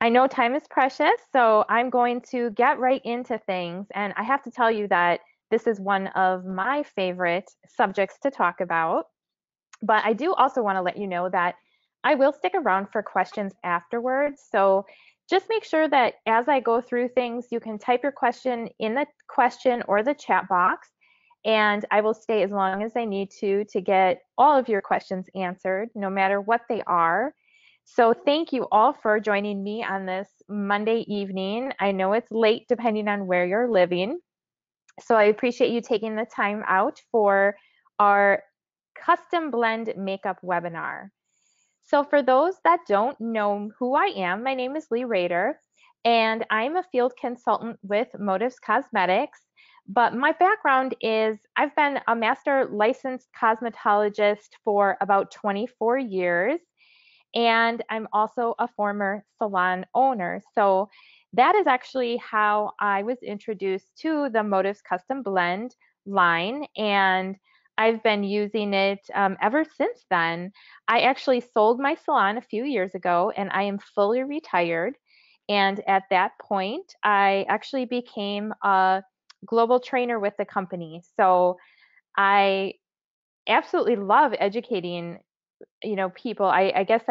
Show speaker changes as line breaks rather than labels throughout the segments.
I know time is precious, so I'm going to get right into things. And I have to tell you that this is one of my favorite subjects to talk about. But I do also want to let you know that I will stick around for questions afterwards. So just make sure that as I go through things, you can type your question in the question or the chat box, and I will stay as long as I need to get all of your questions answered, no matter what they are. So thank you all for joining me on this Monday evening. I know it's late depending on where you're living. So I appreciate you taking the time out for our custom blend makeup webinar. So for those that don't know who I am, my name is Leigh Raeder, and I'm a field consultant with Motives Cosmetics. But my background is I've been a master licensed cosmetologist for about 24 years, and I'm also a former salon owner. So that is actually how I was introduced to the Motives Custom Blend line, and I've been using it ever since then. I actually sold my salon a few years ago, and I am fully retired. And at that point, I actually became a global trainer with the company. So I absolutely love educating people. I guess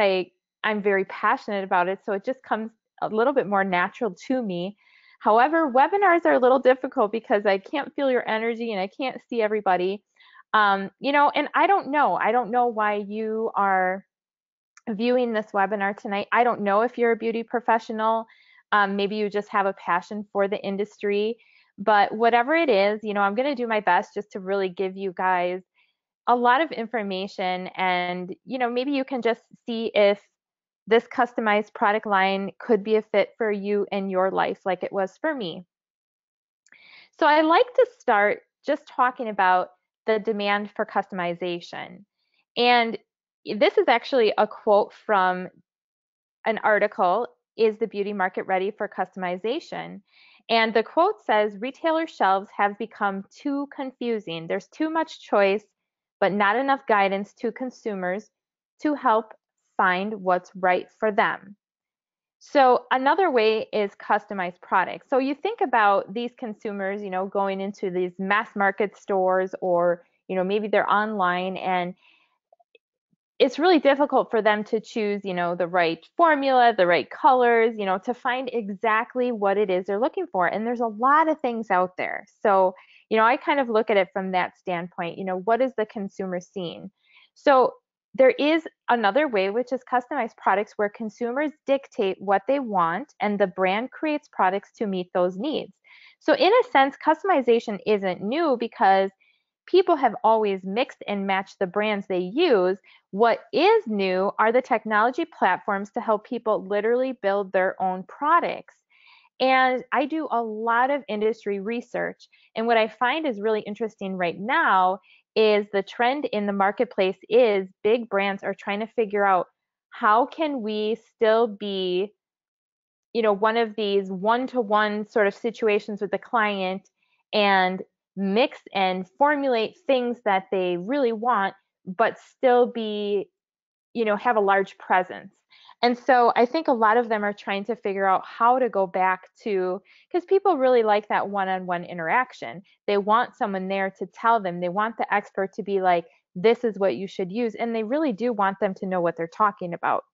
I'm very passionate about it, so it just comes a little bit more natural to me. However, webinars are a little difficult because I can't feel your energy and I can't see everybody. And I don't know why you are viewing this webinar tonight. I don't know if you're a beauty professional. Maybe you just have a passion for the industry. But whatever it is, I'm going to do my best just to really give you guys a lot of information, and maybe you can just see if this customized product line could be a fit for you in your life like it was for me. So I like to start just talking about the demand for customization. And this is actually a quote from an article, Is the Beauty Market Ready for Customization? And the quote says, retailer shelves have become too confusing. There's too much choice, but not enough guidance to consumers to help find what's right for them. So another way is customized products. So you think about these consumers, going into these mass market stores, or, maybe they're online, and it's really difficult for them to choose, the right formula, the right colors, to find exactly what it is they're looking for. And there's a lot of things out there. So, I kind of look at it from that standpoint, what is the consumer seeing? So there is another way, which is customized products, where consumers dictate what they want and the brand creates products to meet those needs. So in a sense, customization isn't new because people have always mixed and matched the brands they use. What is new are the technology platforms to help people literally build their own products. And I do a lot of industry research. And what I find is really interesting right now is the trend in the marketplace is big brands are trying to figure out how can we still be, one of these one-to-one sort of situations with the client and mix and formulate things that they really want, but still be, have a large presence. And so I think a lot of them are trying to figure out how to go back to, because people really like that one-on-one interaction. They want someone there to tell them, they want the expert to be like, this is what you should use. And they really do want them to know what they're talking about.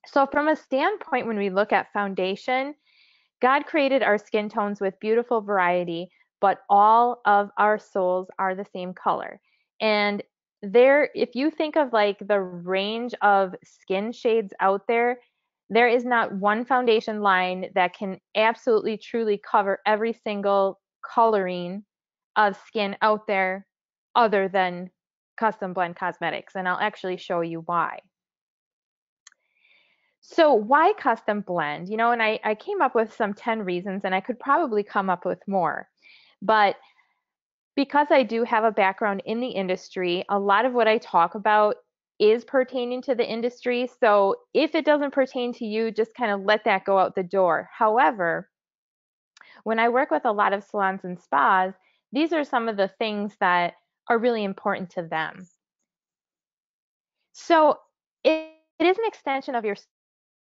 So from a standpoint, when we look at foundation, God created our skin tones with beautiful variety, but all of our souls are the same color. And if you think of like the range of skin shades out there, there is not one foundation line that can absolutely truly cover every single coloring of skin out there other than Custom Blend Cosmetics. And I'll actually show you why. So why custom blend? And I came up with some 10 reasons, and I could probably come up with more. But because I do have a background in the industry, a lot of what I talk about is pertaining to the industry. So if it doesn't pertain to you, just kind of let that go out the door. However, when I work with a lot of salons and spas, these are some of the things that are really important to them. So it is an extension of your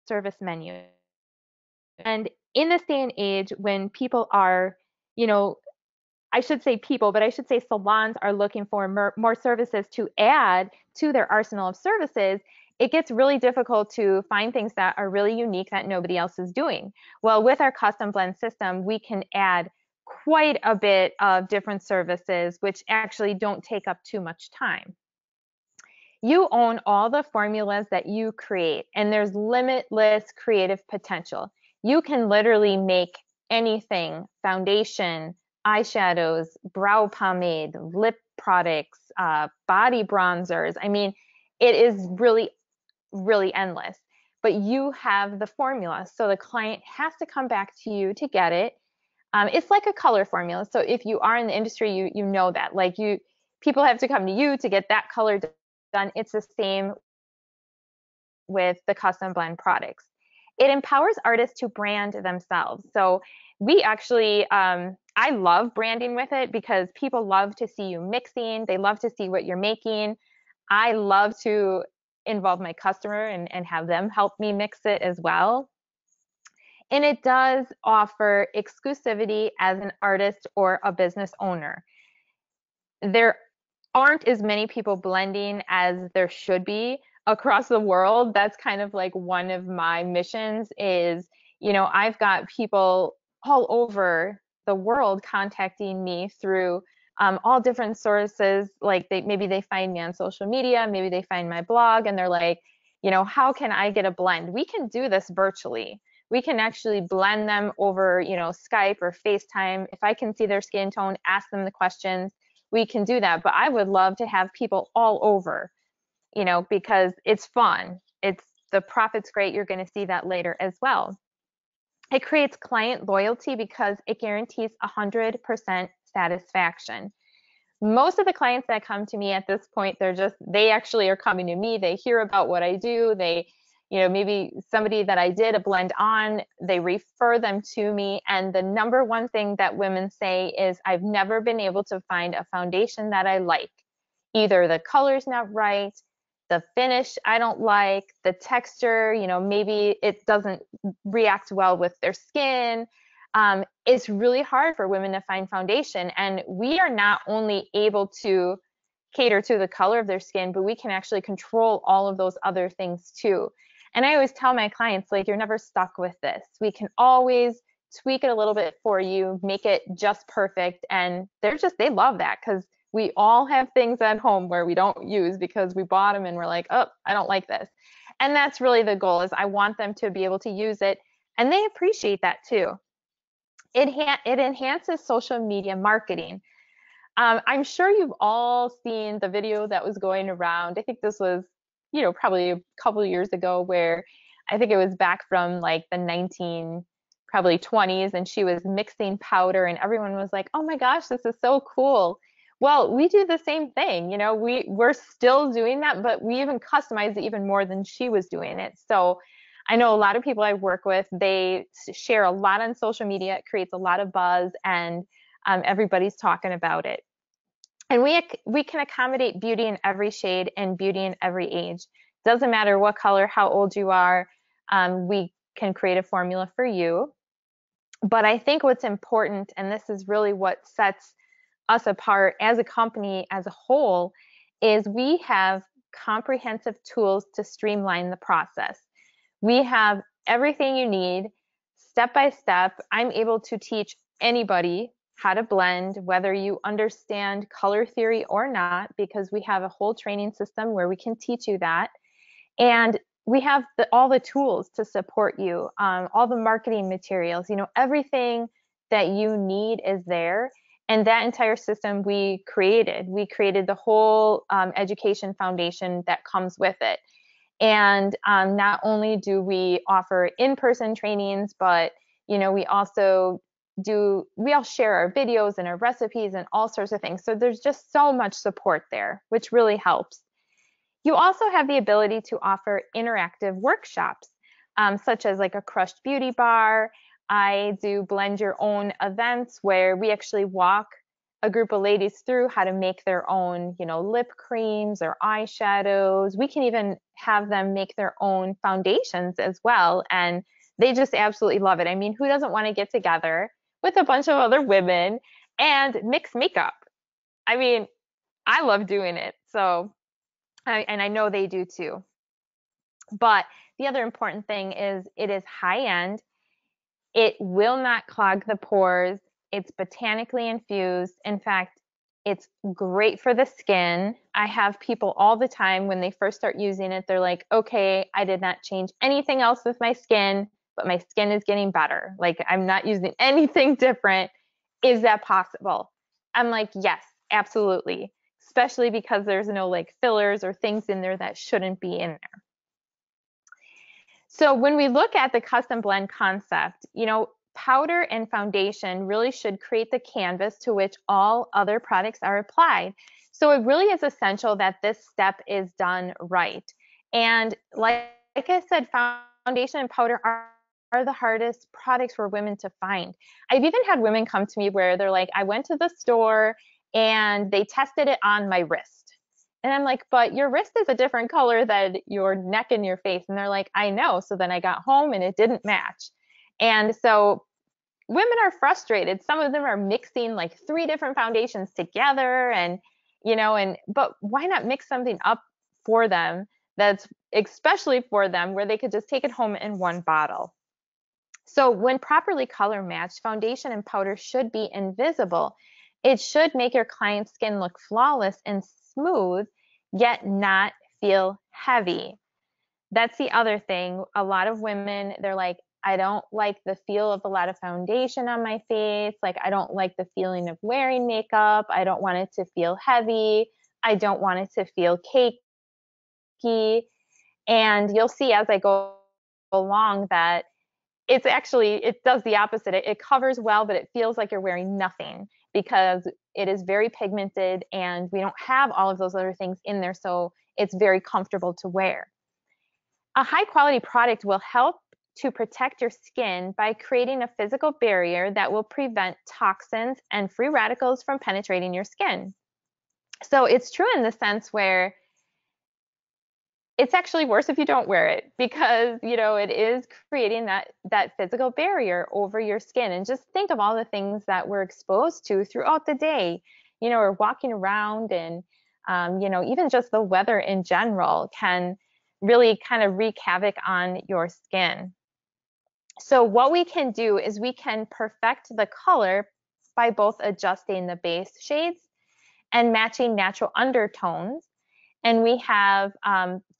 service menu. And in this day and age, when people are, you know, I should say people, but I should say salons are looking for more services to add to their arsenal of services, it gets really difficult to find things that are really unique that nobody else is doing. Well, with our custom blend system, we can add quite a bit of different services, which actually don't take up too much time. You own all the formulas that you create, and there's limitless creative potential. You can literally make anything: foundation, eyeshadows, brow pomade, lip products, body bronzers. I mean, it is really, really endless. But you have the formula, so the client has to come back to you to get it. It's like a color formula. So if you are in the industry, you know that. Like people have to come to you to get that color done. It's the same with the custom blend products. It empowers artists to brand themselves. So we actually, I love branding with it because people love to see you mixing. They love to see what you're making. I love to involve my customer and have them help me mix it as well. And it does offer exclusivity as an artist or a business owner. There aren't as many people blending as there should be across the world. That's kind of like one of my missions is, I've got people all over the world contacting me through all different sources. Like maybe they find me on social media, maybe they find my blog, and they're like, how can I get a blend? We can do this virtually. We can actually blend them over, Skype or FaceTime. If I can see their skin tone, ask them the questions, we can do that. But I would love to have people all over, because it's fun. The profit's great. You're going to see that later as well. It creates client loyalty because it guarantees 100% satisfaction. Most of the clients that come to me at this point, they actually are coming to me. They hear about what I do. Maybe somebody that I did a blend on, they refer them to me. And the number one thing that women say is, I've never been able to find a foundation that I like. Either the color's not right, the finish I don't like, the texture, maybe it doesn't react well with their skin. It's really hard for women to find foundation. And we are not only able to cater to the color of their skin, but we can actually control all of those other things too. And I always tell my clients, like, you're never stuck with this. We can always tweak it a little bit for you, make it just perfect. And they love that because we all have things at home where we don't use because we bought them and we're like, oh, I don't like this. And that's really the goal, is I want them to be able to use it. And they appreciate that too. It enhances social media marketing. I'm sure you've all seen the video that was going around. I think this was, probably a couple of years ago, where I think it was back from like the probably 20s, and she was mixing powder and everyone was like, oh my gosh, this is so cool. Well, we do the same thing, we're still doing that, but we even customize it even more than she was doing it. So I know a lot of people I work with, they share a lot on social media. It creates a lot of buzz, and everybody's talking about it. And we can accommodate beauty in every shade and beauty in every age. Doesn't matter what color, how old you are, we can create a formula for you. But I think what's important, and this is really what sets us apart as a company as a whole, is we have comprehensive tools to streamline the process. We have everything you need, step by step. I'm able to teach anybody how to blend, whether you understand color theory or not, because we have a whole training system where we can teach you that. And we have all the tools to support you, all the marketing materials, everything that you need is there. And that entire system we created. We created the whole education foundation that comes with it. And not only do we offer in-person trainings, but we also we all share our videos and our recipes and all sorts of things. So there's just so much support there, which really helps. You also have the ability to offer interactive workshops, such as like a crushed beauty bar. I do blend your own events where we actually walk a group of ladies through how to make their own, lip creams or eyeshadows. We can even have them make their own foundations as well and They just absolutely love it. I mean, who doesn't want to get together with a bunch of other women and mix makeup? I mean, I love doing it. So, and I know they do too. But the other important thing is it is high end. It will not clog the pores. It's botanically infused. In fact, it's great for the skin. I have people all the time when they first start using it, they're like, okay, I did not change anything else with my skin, but my skin is getting better. Like, I'm not using anything different. Is that possible? I'm like, yes, absolutely. Especially because there's no like fillers or things in there that shouldn't be in there. So when we look at the custom blend concept, powder and foundation really should create the canvas to which all other products are applied. So it really is essential that this step is done right. And like I said, foundation and powder are the hardest products for women to find. I've even had women come to me where they're like, I went to the store and they tested it on my wrist. And I'm like, but your wrist is a different color than your neck and your face. And they're like, I know. So then I got home and it didn't match. And so women are frustrated. Some of them are mixing like 3 different foundations together but why not mix something up for them that's especially for them where they could just take it home in one bottle. So when properly color matched, foundation and powder should be invisible. It should make your client's skin look flawless and smooth, yet not feel heavy. That's the other thing. A lot of women, they're like, I don't like the feel of a lot of foundation on my face. Like, I don't like the feeling of wearing makeup. I don't want it to feel heavy. I don't want it to feel cakey. And you'll see as I go along that it does the opposite. It covers well, but it feels like you're wearing nothing because it is very pigmented and we don't have all of those other things in there. So it's very comfortable to wear. A high quality product will help to protect your skin by creating a physical barrier that will prevent toxins and free radicals from penetrating your skin. So it's true in the sense where it's actually worse if you don't wear it because, it is creating that physical barrier over your skin. And just think of all the things that we're exposed to throughout the day. We're walking around and, even just the weather in general can really kind of wreak havoc on your skin. So what we can do is we can perfect the color by both adjusting the base shades and matching natural undertones. And we have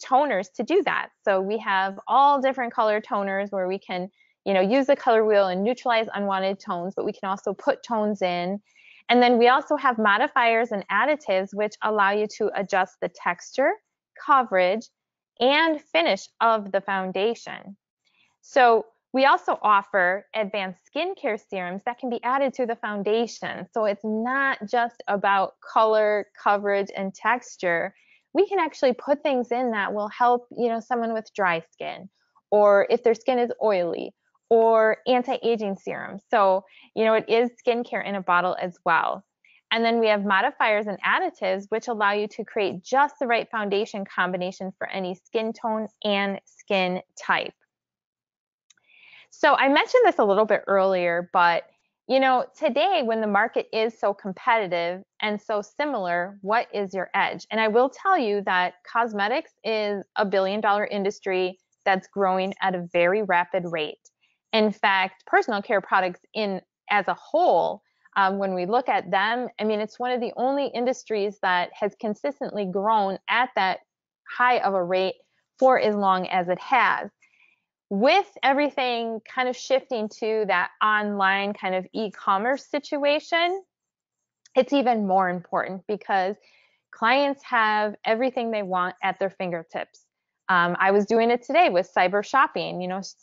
toners to do that. So we have all different color toners where we can, use the color wheel and neutralize unwanted tones, but we can also put tones in. And then we also have modifiers and additives, which allow you to adjust the texture, coverage, and finish of the foundation. So we also offer advanced skincare serums that can be added to the foundation. So it's not just about color, coverage, and texture. We can actually put things in that will help, someone with dry skin, or if their skin is oily, or anti-aging serum. So, it is skincare in a bottle as well. And then we have modifiers and additives, which allow you to create just the right foundation combination for any skin tone and skin type. So I mentioned this a little bit earlier, but today when the market is so competitive and so similar, what is your edge? And I will tell you that cosmetics is a billion-dollar industry that's growing at a very rapid rate. In fact, personal care products as a whole, when we look at them, I mean, it's one of the only industries that has consistently grown at that high of a rate for as long as it has. With everything kind of shifting to that online kind of e-commerce situation, it's even more important because clients have everything they want at their fingertips. I was doing it today with Cyber shopping,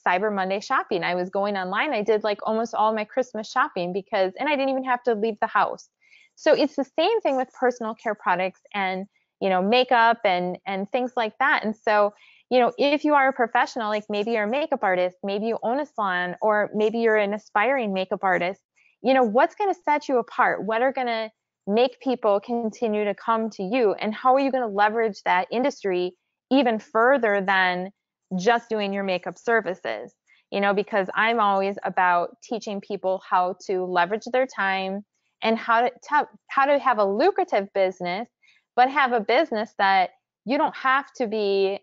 Cyber Monday shopping. I was going online. I did like almost all my Christmas shopping and I didn't even have to leave the house. So it's the same thing with personal care products and, makeup and things like that. And so, if you are a professional, like maybe you're a makeup artist, maybe you own a salon, or maybe you're an aspiring makeup artist, what's going to set you apart? What are going to make people continue to come to you? And how are you going to leverage that industry even further than just doing your makeup services? because I'm always about teaching people how to leverage their time and how to have a lucrative business, but have a business that you don't have to be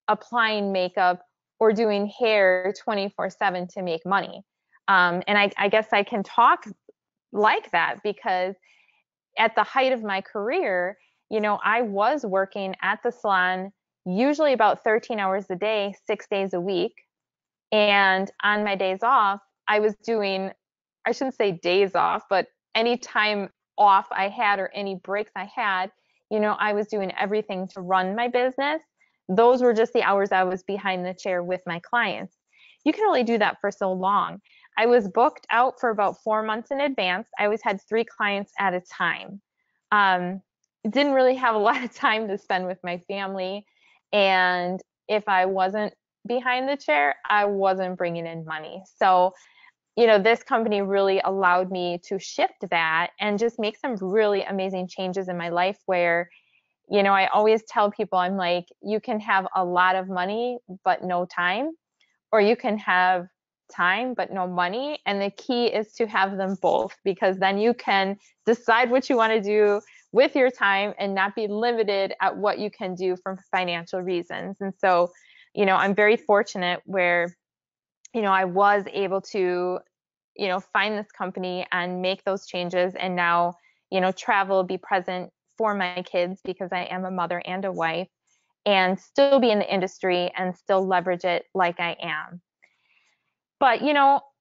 applying makeup or doing hair 24/7 to make money. And I guess I can talk like that because at the height of my career, I was working at the salon usually about 13 hours a day, 6 days a week. And on my days off, I was doing, I shouldn't say days off, but any time off I had or any breaks I had, I was doing everything to run my business. Those were just the hours I was behind the chair with my clients. You can only do that for so long. I was booked out for about 4 months in advance. I always had 3 clients at a time. Um, didn't really have a lot of time to spend with my family. And if I wasn't behind the chair, I wasn't bringing in money. So, this company really allowed me to shift that and just make some really amazing changes in my life where, I always tell people, I'm like, you can have a lot of money, but no time, or you can have time, but no money. And the key is to have them both, because then you can decide what you want to do with your time and not be limited at what you can do for financial reasons. And so, I'm very fortunate where, I was able to, find this company and make those changes and now, travel, be present for my kids because I am a mother and a wife, and still be in the industry and still leverage it like I am. But,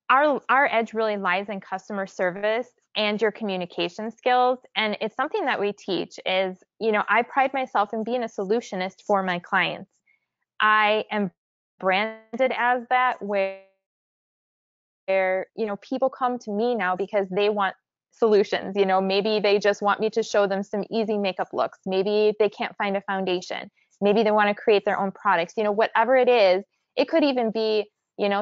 our edge really lies in customer service and your communication skills. And it's something that we teach is, I pride myself in being a solutionist for my clients. I am branded as that where, people come to me now because they want solutions. Maybe they just want me to show them some easy makeup looks. Maybe they can't find a foundation. Maybe they want to create their own products. Whatever it is, it could even be,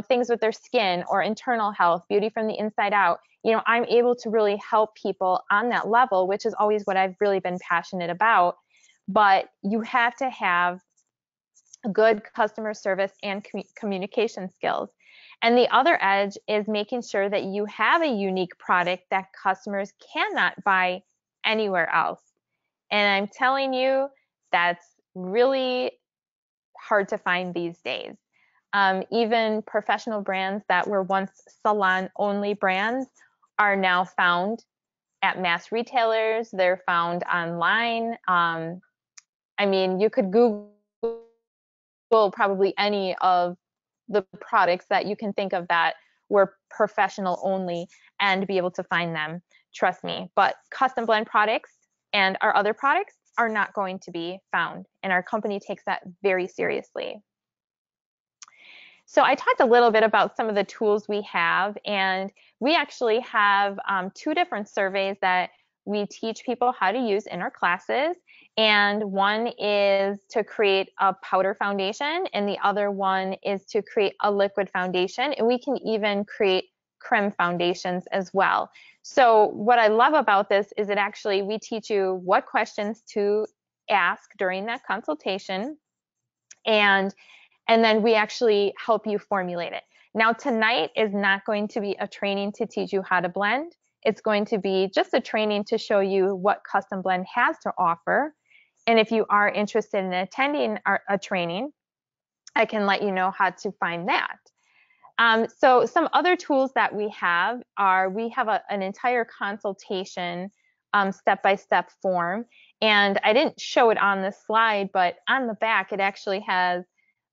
things with their skin or internal health, beauty from the inside out. I'm able to really help people on that level, which is always what I've really been passionate about. But you have to have good customer service and communication skills. And the other edge is making sure that you have a unique product that customers cannot buy anywhere else. And I'm telling you, that's really hard to find these days. Even professional brands that were once salon-only brands are now found at mass retailers. They're found online. You could Google probably any of the products that you can think of that were professional only and be able to find them. Trust me. But custom blend products and our other products are not going to be found. And our company takes that very seriously. So I talked a little bit about some of the tools we have, and we actually have 2 different surveys that we teach people how to use in our classes. And one is to create a powder foundation, and the other one is to create a liquid foundation. And we can even create creme foundations as well. So what I love about this is we teach you what questions to ask during that consultation, and then we actually help you formulate it. Now, tonight is not going to be a training to teach you how to blend. It's going to be just a training to show you what Custom Blend has to offer. And if you are interested in attending a training, I can let you know how to find that. So some other tools that we have are, we have an entire consultation step-by-step form. And I didn't show it on this slide, but on the back, it actually has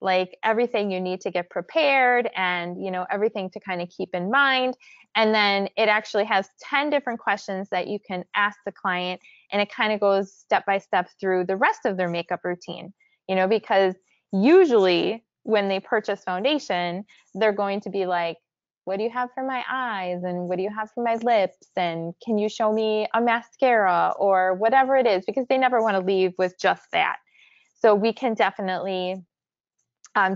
like everything you need to get prepared and, everything to kind of keep in mind. And then it actually has 10 different questions that you can ask the client, and it kind of goes step by step through the rest of their makeup routine, because usually when they purchase foundation, they're going to be like, what do you have for my eyes? And what do you have for my lips? And can you show me a mascara or whatever it is? Because they never want to leave with just that. So we can definitely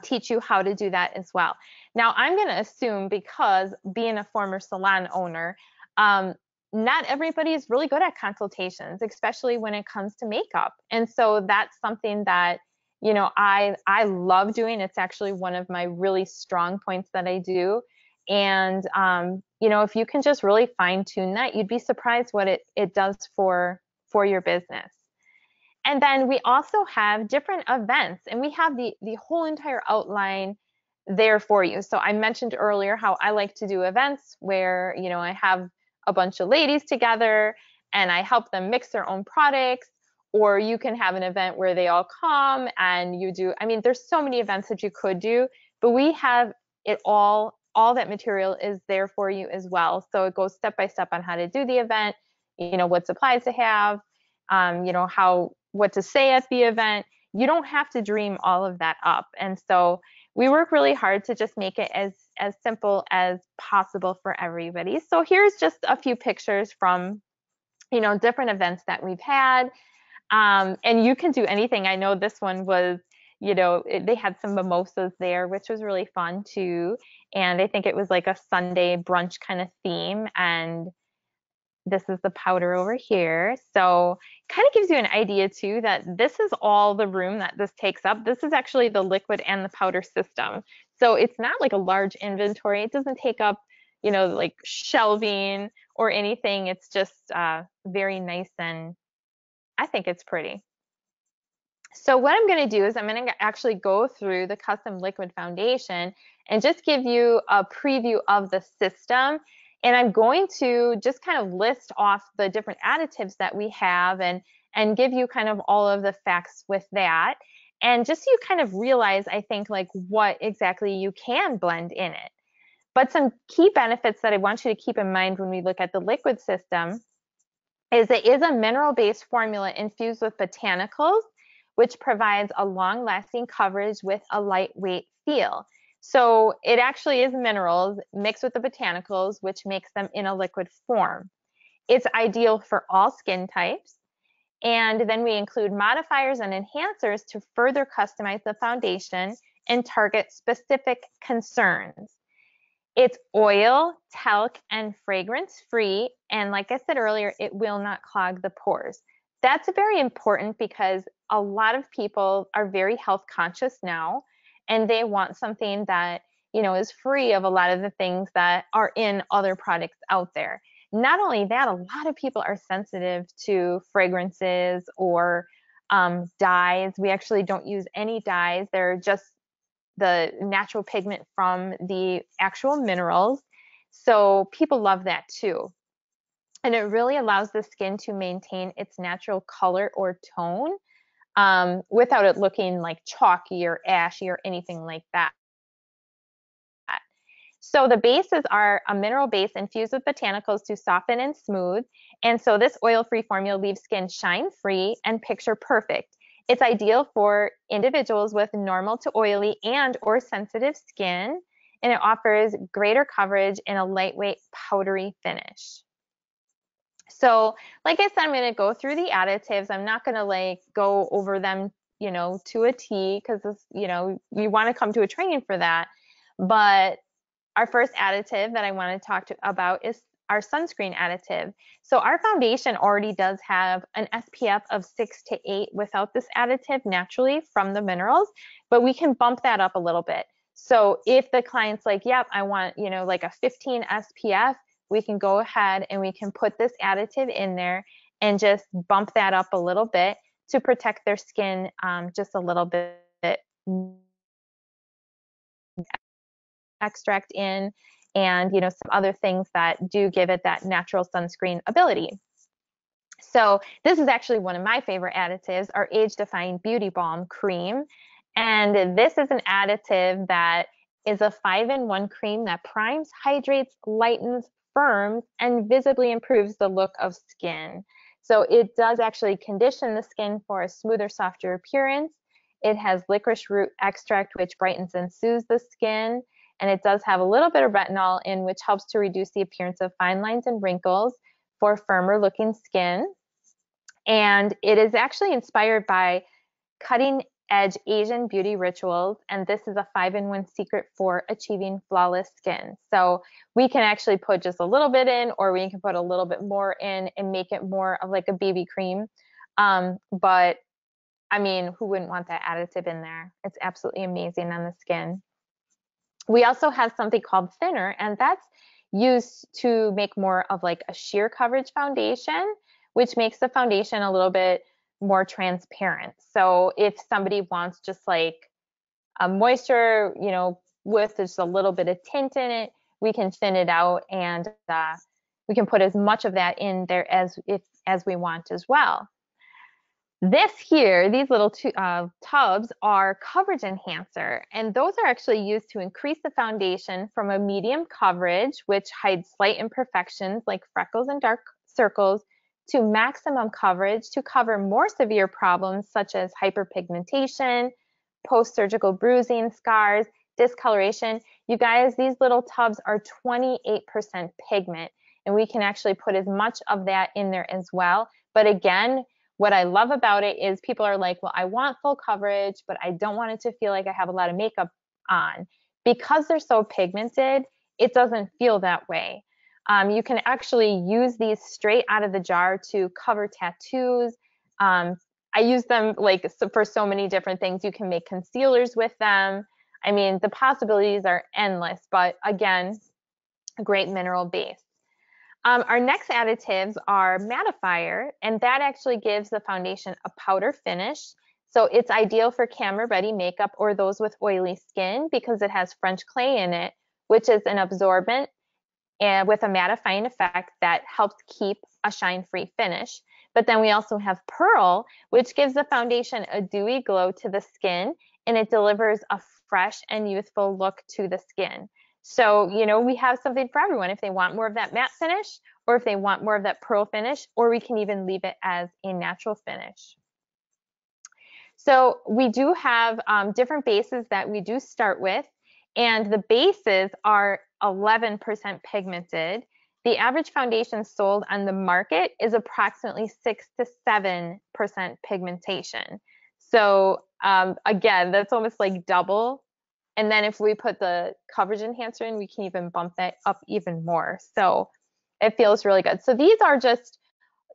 teach you how to do that as well. Now, I'm going to assume, because being a former salon owner, not everybody is really good at consultations, especially when it comes to makeup. And so that's something that, you know, I love doing. It's actually one of my really strong points that I do. And you know, if you can just really fine tune that, you'd be surprised what it does for your business. And then we also have different events, and we have the whole entire outline there for you. So I mentioned earlier how I like to do events where, you know, I have a bunch of ladies together and I help them mix their own products, or you can have an event where they all come and you do, I mean, there's so many events that you could do, but we have it all that material is there for you as well. So it goes step by step on how to do the event, you know, what supplies to have, you know, what to say at the event. You don't have to dream all of that up. And so we work really hard to just make it as simple as possible for everybody. So here's just a few pictures from, you know, different events that we've had. And you can do anything. I know this one was, you know, they had some mimosas there, which was really fun too. And I think it was like a Sunday brunch kind of theme. And this is the powder over here. So kind of gives you an idea too that this is all the room that this takes up. This is actually the liquid and the powder system. So it's not like a large inventory. It doesn't take up, you know, like shelving or anything. It's just very nice, and I think it's pretty. So what I'm going to do is I'm going to actually go through the custom liquid foundation and just give you a preview of the system. And I'm going to just kind of list off the different additives that we have and give you kind of all of the facts with that. And just so you kind of realize, I think, like what exactly you can blend in it. But some key benefits that I want you to keep in mind when we look at the liquid system is it is a mineral-based formula infused with botanicals, which provides a long-lasting coverage with a lightweight feel. So it actually is minerals mixed with the botanicals, which makes them in a liquid form. It's ideal for all skin types. And then we include modifiers and enhancers to further customize the foundation and target specific concerns. It's oil, talc, and fragrance free. And like I said earlier, it will not clog the pores. That's very important because a lot of people are very health conscious now, and they want something that, you know, is free of a lot of the things that are in other products out there. Not only that, a lot of people are sensitive to fragrances or dyes. We actually don't use any dyes. They're just the natural pigment from the actual minerals. So people love that too. And it really allows the skin to maintain its natural color or tone without it looking like chalky or ashy or anything like that. So the bases are a mineral base infused with botanicals to soften and smooth. And so this oil-free formula leaves skin shine-free and picture perfect. It's ideal for individuals with normal to oily and or sensitive skin, and it offers greater coverage in a lightweight powdery finish. So like I said, I'm going to go through the additives. I'm not going to like go over them, you know, to a T, because, you know, you want to come to a training for that. But our first additive that I want to talk about is our sunscreen additive. So our foundation already does have an SPF of 6 to 8 without this additive naturally from the minerals, but we can bump that up a little bit. So if the client's like, yep, I want, you know, like a 15 SPF, we can go ahead and we can put this additive in there and just bump that up a little bit to protect their skin just a little bit. Extract in, and, you know, some other things that do give it that natural sunscreen ability. So this is actually one of my favorite additives, our Age Defying Beauty Balm Cream. And this is an additive that is a 5-in-1 cream that primes, hydrates, lightens, firms, and visibly improves the look of skin. So it does actually condition the skin for a smoother, softer appearance. It has licorice root extract, which brightens and soothes the skin. And it does have a little bit of retinol in, which helps to reduce the appearance of fine lines and wrinkles for firmer looking skin. And it is actually inspired by cutting edge Asian beauty rituals. And this is a 5-in-1 secret for achieving flawless skin. So we can actually put just a little bit in, or we can put a little bit more in and make it more of like a BB cream. But I mean, who wouldn't want that additive in there? It's absolutely amazing on the skin. We also have something called thinner, and that's used to make more of like a sheer coverage foundation, which makes the foundation a little bit more transparent. So if somebody wants just like a moisture, you know, with just a little bit of tint in it, we can thin it out, and we can put as much of that in there as we want as well. This here, these little tubs are coverage enhancer, and those are actually used to increase the foundation from a medium coverage, which hides slight imperfections like freckles and dark circles, to maximum coverage to cover more severe problems such as hyperpigmentation, post-surgical bruising, scars, discoloration. You guys, these little tubs are 28% pigment, and we can actually put as much of that in there as well. But again, what I love about it is people are like, well, I want full coverage, but I don't want it to feel like I have a lot of makeup on. Because they're so pigmented, it doesn't feel that way. You can actually use these straight out of the jar to cover tattoos. I use them like for so many different things. You can make concealers with them. I mean, the possibilities are endless, but again, a great mineral base. Our next additives are mattifier, and that actually gives the foundation a powder finish. So it's ideal for camera-ready makeup or those with oily skin because it has French clay in it, which is an absorbent and with a mattifying effect that helps keep a shine-free finish. But then we also have pearl, which gives the foundation a dewy glow to the skin, and it delivers a fresh and youthful look to the skin. So, you know, we have something for everyone if they want more of that matte finish, or if they want more of that pearl finish, or we can even leave it as a natural finish. So we do have different bases that we do start with, and the bases are 11% pigmented. The average foundation sold on the market is approximately 6 to 7% pigmentation. So again, that's almost like double. And then if we put the coverage enhancer in, we can even bump that up even more. So it feels really good. So these are just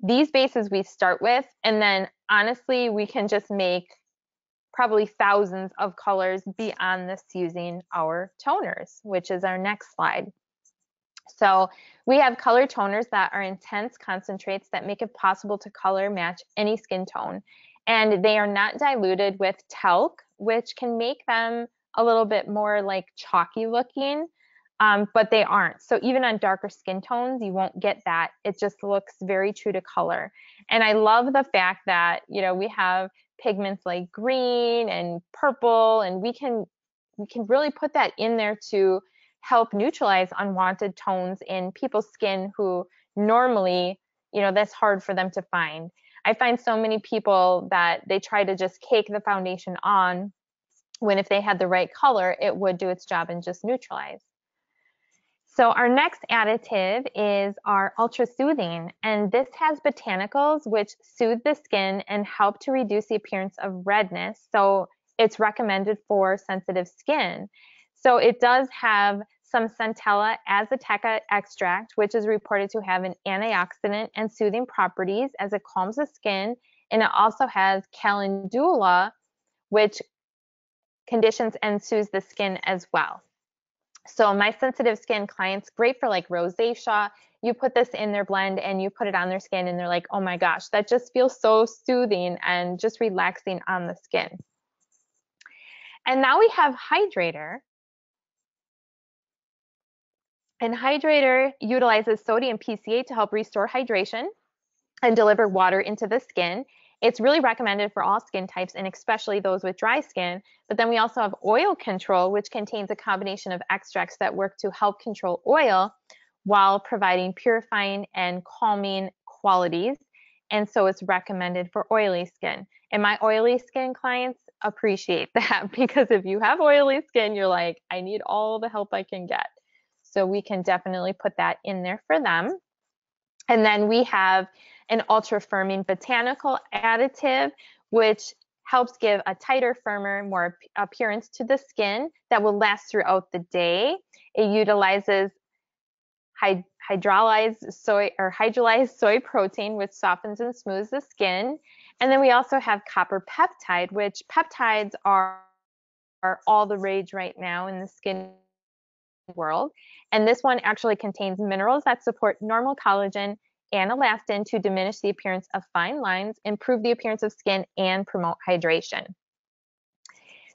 these bases we start with. And then honestly, we can just make probably thousands of colors beyond this using our toners, which is our next slide. So we have color toners that are intense concentrates that make it possible to color match any skin tone. And they are not diluted with talc, which can make them a little bit more like chalky looking, but they aren't. So even on darker skin tones, you won't get that. It just looks very true to color. And I love the fact that, you know, we have pigments like green and purple, and we can really put that in there to help neutralize unwanted tones in people's skin who normally, you know, that's hard for them to find. I find so many people that they try to just cake the foundation on when if they had the right color, it would do its job and just neutralize. So our next additive is our Ultra Soothing, and this has botanicals which soothe the skin and help to reduce the appearance of redness. So it's recommended for sensitive skin. So it does have some Centella Azateca extract, which is reported to have an antioxidant and soothing properties as it calms the skin, and it also has calendula, which conditions and soothes the skin as well. So my sensitive skin clients, great for like rosacea. You put this in their blend and you put it on their skin and they're like, oh my gosh, that just feels so soothing and just relaxing on the skin. And now we have Hydrator. And Hydrator utilizes sodium PCA to help restore hydration and deliver water into the skin. It's really recommended for all skin types and especially those with dry skin. But then we also have Oil Control, which contains a combination of extracts that work to help control oil while providing purifying and calming qualities. And so it's recommended for oily skin. And my oily skin clients appreciate that because if you have oily skin, you're like, I need all the help I can get. So we can definitely put that in there for them. And then we have an ultra firming botanical additive, which helps give a tighter, firmer, more appearance to the skin that will last throughout the day. It utilizes hydrolyzed soy protein, which softens and smooths the skin. And then we also have copper peptide, which peptides are all the rage right now in the skin world. And this one actually contains minerals that support normal collagen and elastin to diminish the appearance of fine lines, improve the appearance of skin, and promote hydration.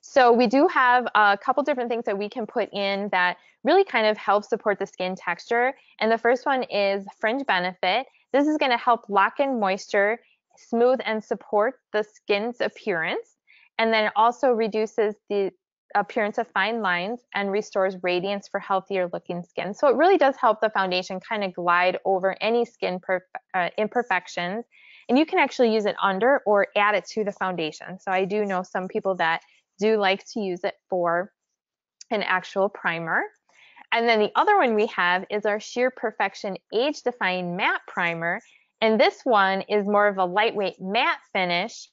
So we do have a couple different things that we can put in that really kind of help support the skin texture. And the first one is Fringe Benefit. This is going to help lock in moisture, smooth and support the skin's appearance. And then it also reduces the appearance of fine lines and restores radiance for healthier looking skin. So it really does help the foundation kind of glide over any skin imperfections. And you can actually use it under or add it to the foundation. So I do know some people that do like to use it for an actual primer. And then the other one we have is our Sheer Perfection Age Defying Matte Primer. And this one is more of a lightweight matte finish,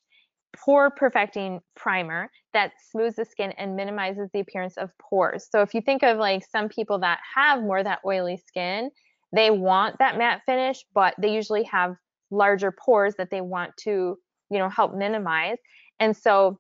pore perfecting primer that smooths the skin and minimizes the appearance of pores. So if you think of like some people that have more of that oily skin, they want that matte finish, but they usually have larger pores that they want to, help minimize. And so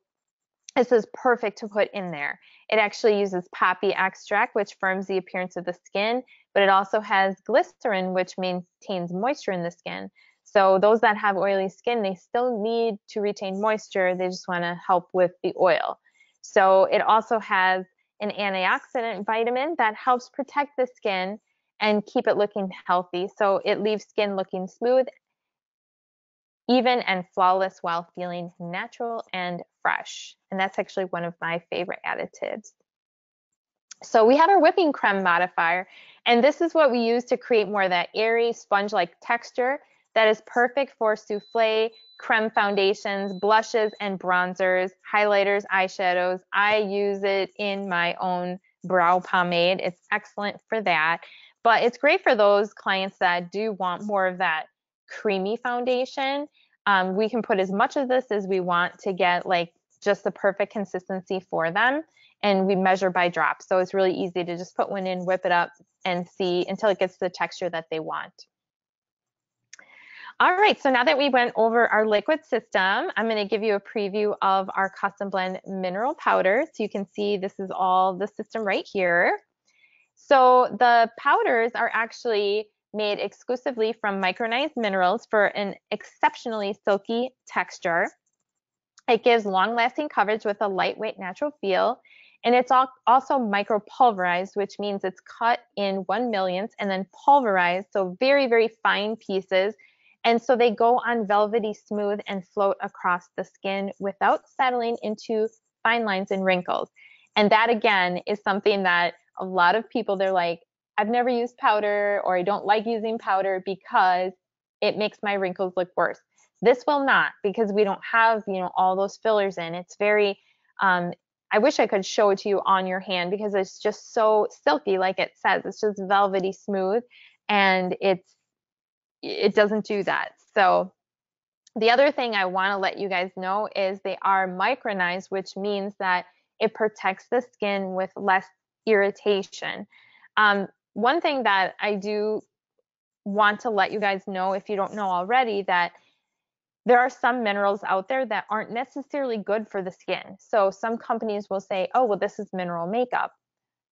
this is perfect to put in there. It actually uses poppy extract, which firms the appearance of the skin, but it also has glycerin, which maintains moisture in the skin. So those that have oily skin, they still need to retain moisture. They just want to help with the oil. So it also has an antioxidant vitamin that helps protect the skin and keep it looking healthy. So it leaves skin looking smooth, even and flawless while feeling natural and fresh. And that's actually one of my favorite additives. So we have our whipping creme modifier, and this is what we use to create more of that airy sponge-like texture that is perfect for souffle, creme foundations, blushes and bronzers, highlighters, eyeshadows. I use it in my own brow pomade. It's excellent for that, but it's great for those clients that do want more of that creamy foundation. We can put as much of this as we want to get like just the perfect consistency for them, and we measure by drops. So it's really easy to just put one in, whip it up, and see until it gets the texture that they want. All right, so now that we went over our liquid system, I'm going to give you a preview of our custom blend mineral powder. So you can see this is all the system right here. So the powders are actually made exclusively from micronized minerals for an exceptionally silky texture. It gives long-lasting coverage with a lightweight natural feel, and it's also micropulverized, which means it's cut in 1/1,000th and then pulverized, so very, very fine pieces. And so they go on velvety smooth and float across the skin without settling into fine lines and wrinkles. And that again is something that a lot of people, they're like, I've never used powder, or I don't like using powder because it makes my wrinkles look worse. This will not, because we don't have, all those fillers in. It's very, I wish I could show it to you on your hand because it's just so silky, like it says. It's just velvety smooth, and it doesn't do that. So the other thing I want to let you guys know is they are micronized, which means that it protects the skin with less irritation. One thing that I do want to let you guys know, if you don't know already, that there are some minerals out there that aren't necessarily good for the skin. So some companies will say, oh, well, this is mineral makeup.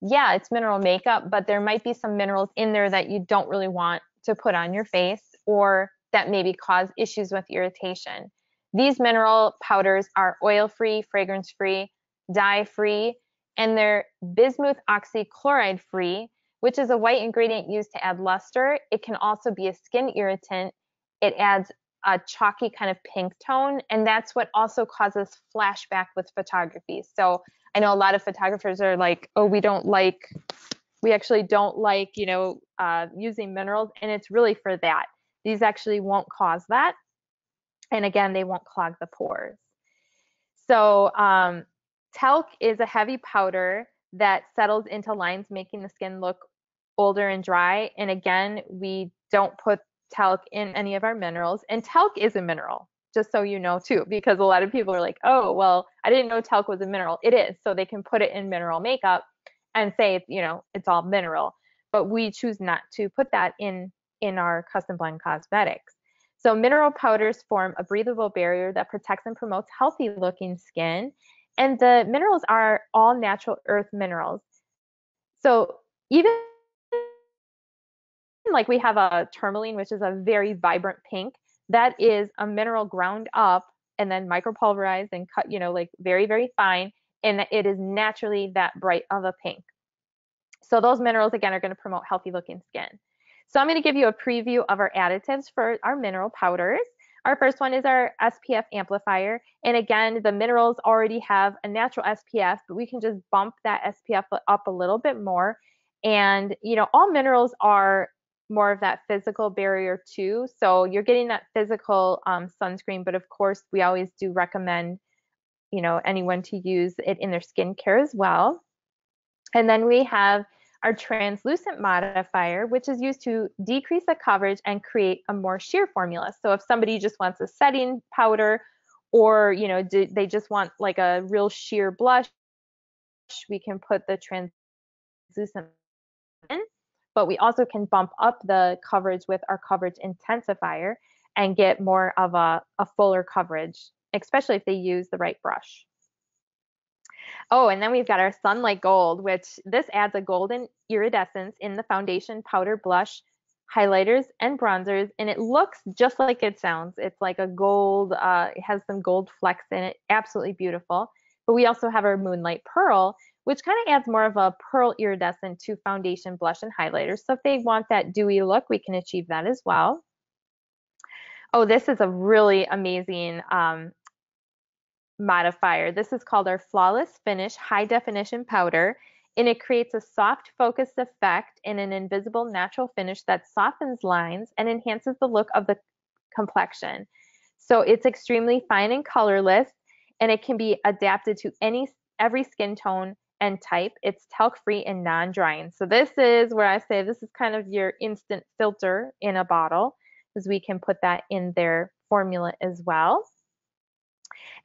Yeah, it's mineral makeup, but there might be some minerals in there that you don't really want to put on your face, or that maybe cause issues with irritation. These mineral powders are oil-free, fragrance-free, dye-free, and they're bismuth oxychloride free, which is a white ingredient used to add luster. It can also be a skin irritant. It adds a chalky kind of pink tone, and that's what also causes flashback with photography. So I know a lot of photographers are like, oh, we actually don't like, using minerals, and it's really for that. These actually won't cause that. And again, they won't clog the pores. So talc is a heavy powder that settles into lines, making the skin look older and dry. And again, we don't put talc in any of our minerals. And talc is a mineral, just so you know too, because a lot of people are like, oh, well, I didn't know talc was a mineral. It is. So they can put it in mineral makeup and say, it's all mineral. But we choose not to put that in our custom blend cosmetics. So mineral powders form a breathable barrier that protects and promotes healthy looking skin. And the minerals are all natural earth minerals. So even like we have a tourmaline, which is a very vibrant pink, that is a mineral ground up and then micropulverized and cut, like very, very fine. And it is naturally that bright of a pink. So those minerals, again, are going to promote healthy looking skin. So I'm going to give you a preview of our additives for our mineral powders. Our first one is our SPF amplifier. And again, the minerals already have a natural SPF, but we can just bump that SPF up a little bit more. And, all minerals are more of that physical barrier too. So you're getting that physical sunscreen, but of course, we always do recommend, anyone to use it in their skincare as well. And then we have our translucent modifier, which is used to decrease the coverage and create a more sheer formula. So if somebody just wants a setting powder, or they just want like a real sheer blush, we can put the translucent in, but we also can bump up the coverage with our coverage intensifier and get more of a fuller coverage, especially if they use the right brush. Oh, and then we've got our Sunlight Gold, which this adds a golden iridescence in the foundation, powder, blush, highlighters, and bronzers, and it looks just like it sounds. It's like a gold, it has some gold flecks in it, absolutely beautiful. But we also have our Moonlight Pearl, which kind of adds more of a pearl iridescent to foundation, blush, and highlighters. So if they want that dewy look, we can achieve that as well. Oh, this is a really amazing modifier. This is called our Flawless Finish High Definition Powder, and it creates a soft focused effect in an invisible natural finish that softens lines and enhances the look of the complexion. So it's extremely fine and colorless, and it can be adapted to every skin tone and type. It's talc-free and non-drying. So this is where I say this is kind of your instant filter in a bottle, because we can put that in their formula as well.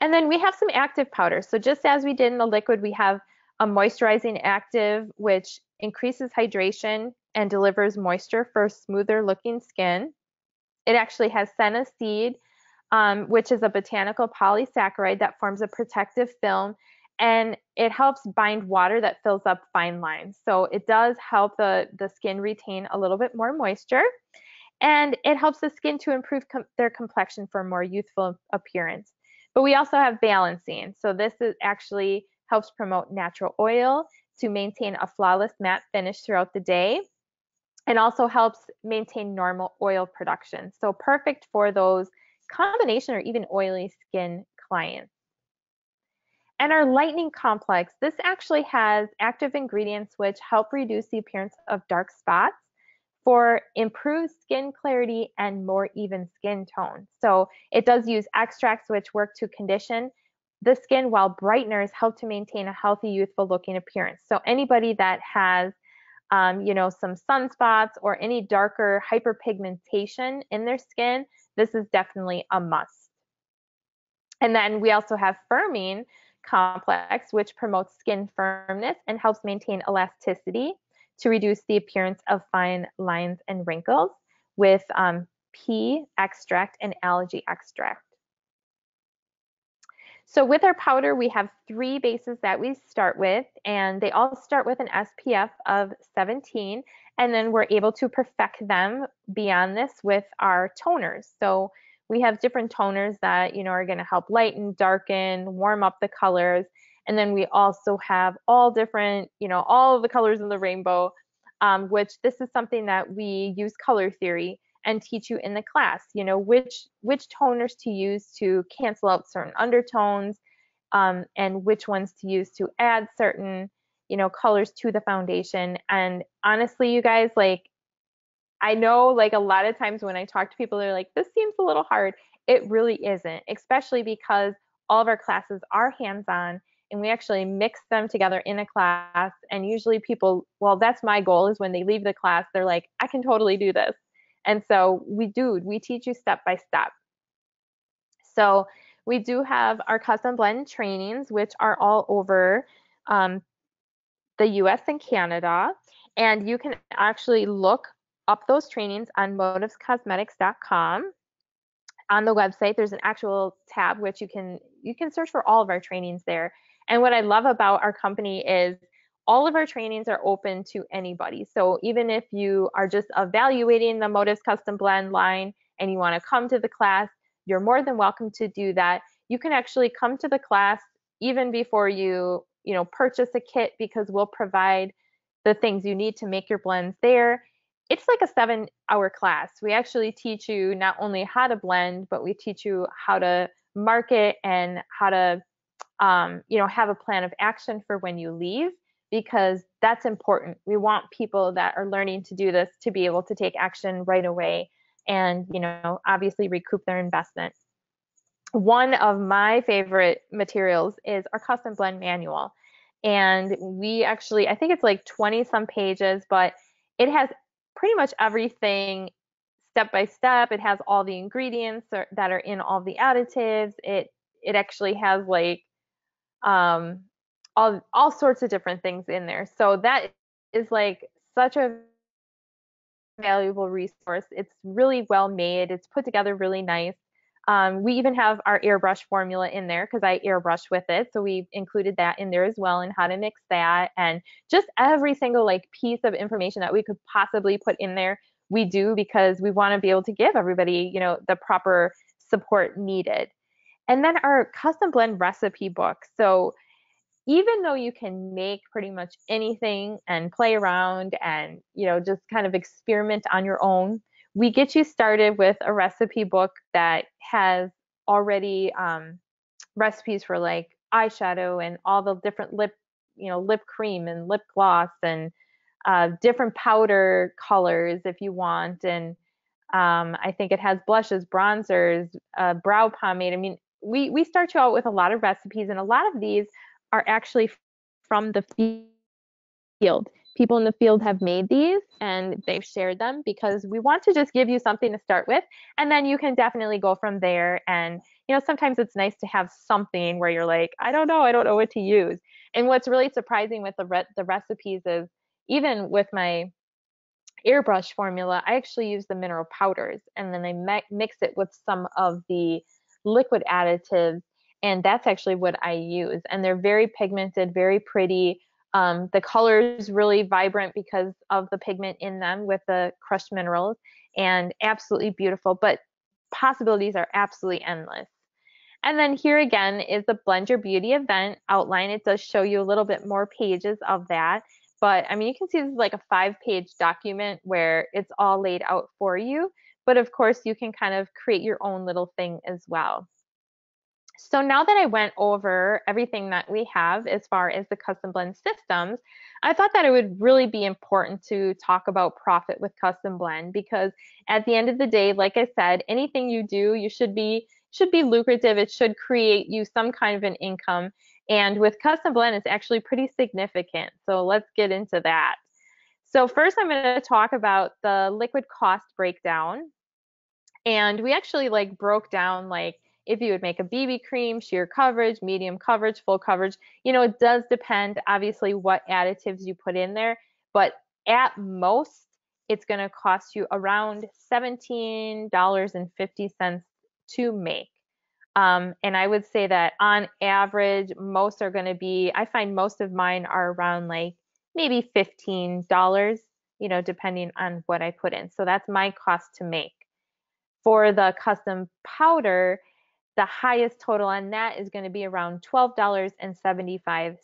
And then we have some active powders. So just as we did in the liquid, we have a moisturizing active, which increases hydration and delivers moisture for smoother looking skin. It actually has senna seed, which is a botanical polysaccharide that forms a protective film, and it helps bind water that fills up fine lines. So it does help the skin retain a little bit more moisture, and it helps the skin to improve their complexion for a more youthful appearance. But we also have balancing. So this is actually helps promote natural oil to maintain a flawless matte finish throughout the day, and also helps maintain normal oil production. So perfect for those combination or even oily skin clients. And our lightening complex, this actually has active ingredients which help reduce the appearance of dark spots for improved skin clarity and more even skin tone. So it does use extracts which work to condition the skin, while brighteners help to maintain a healthy, youthful looking appearance. So anybody that has some sunspots or any darker hyperpigmentation in their skin, this is definitely a must. And then we also have firming complex, which promotes skin firmness and helps maintain elasticity to reduce the appearance of fine lines and wrinkles with pea extract and algae extract. So with our powder, we have 3 bases that we start with, and they all start with an SPF of 17, and then we're able to perfect them beyond this with our toners. So we have different toners that are going to help lighten, darken, warm up the colors, and then we also have all different, all of the colors of the rainbow, which this is something that we use color theory and teach you in the class, which toners to use to cancel out certain undertones, and which ones to use to add certain, colors to the foundation. And honestly, you guys, like, I know like a lot of times when I talk to people, they're like, this seems a little hard. It really isn't, especially because all of our classes are hands-on, and we actually mix them together in a class. And usually people, well, that's my goal, is when they leave the class, they're like, I can totally do this. And so we teach you step by step. So we do have our custom blend trainings, which are all over the US and Canada. And you can actually look up those trainings on motivescosmetics.com. on the website, there's an actual tab which you can search for all of our trainings there. And what I love about our company is all of our trainings are open to anybody. So even if you are just evaluating the Motives Custom Blend line and you want to come to the class, you're more than welcome to do that. You can actually come to the class even before you purchase a kit, because we'll provide the things you need to make your blends there. It's like a 7-hour class. We actually teach you not only how to blend, but we teach you how to market and how to have a plan of action for when you leave, because that's important. We want people that are learning to do this to be able to take action right away and, obviously recoup their investment. One of my favorite materials is our custom blend manual. And we actually, I think it's like 20 some pages, but it has pretty much everything step by step. It has all the ingredients that are in all the additives. It actually has like um, all sorts of different things in there. So that is like such a valuable resource. It's really well made. It's put together really nice. We even have our airbrush formula in there because I airbrush with it. So we included that in there as well, and how to mix that, and just every single like piece of information that we could possibly put in there, we do, because we want to be able to give everybody, the proper support needed. And then our custom blend recipe book. So even though you can make pretty much anything and play around and, just kind of experiment on your own, we get you started with a recipe book that has already recipes for like eyeshadow and all the different lip cream and lip gloss and different powder colors if you want. And I think it has blushes, bronzers, brow pomade. I mean, we start you out with a lot of recipes, and a lot of these are actually from the field. People in the field have made these and they've shared them, because we want to just give you something to start with, and then you can definitely go from there. And sometimes it's nice to have something where you're like, I don't know what to use. And what's really surprising with the recipes is, even with my airbrush formula, I actually use the mineral powders, and then I mix it with some of the liquid additives, and that's actually what I use. And they're very pigmented, very pretty. The color is really vibrant because of the pigment in them with the crushed minerals, and absolutely beautiful. But possibilities are absolutely endless. And then here again is the Blend Your Beauty event outline. It does show you a little bit more pages of that. But I mean, you can see this is like a 5-page document where it's all laid out for you. But of course, you can kind of create your own little thing as well. So now that I went over everything that we have as far as the custom blend systems, I thought that it would really be important to talk about profit with custom blend, because at the end of the day, like I said, anything you do, you should be lucrative. It should create you some kind of an income. And with custom blend, it's actually pretty significant. So let's get into that. So first, I'm going to talk about the liquid cost breakdown. And we actually like broke down like if you would make a BB cream, sheer coverage, medium coverage, full coverage. It does depend obviously what additives you put in there, but at most it's going to cost you around $17.50 to make. And I would say that on average, most are going to be, I find most of mine are around like maybe $15, depending on what I put in. So that's my cost to make. For the custom powder, the highest total on that is going to be around $12.75.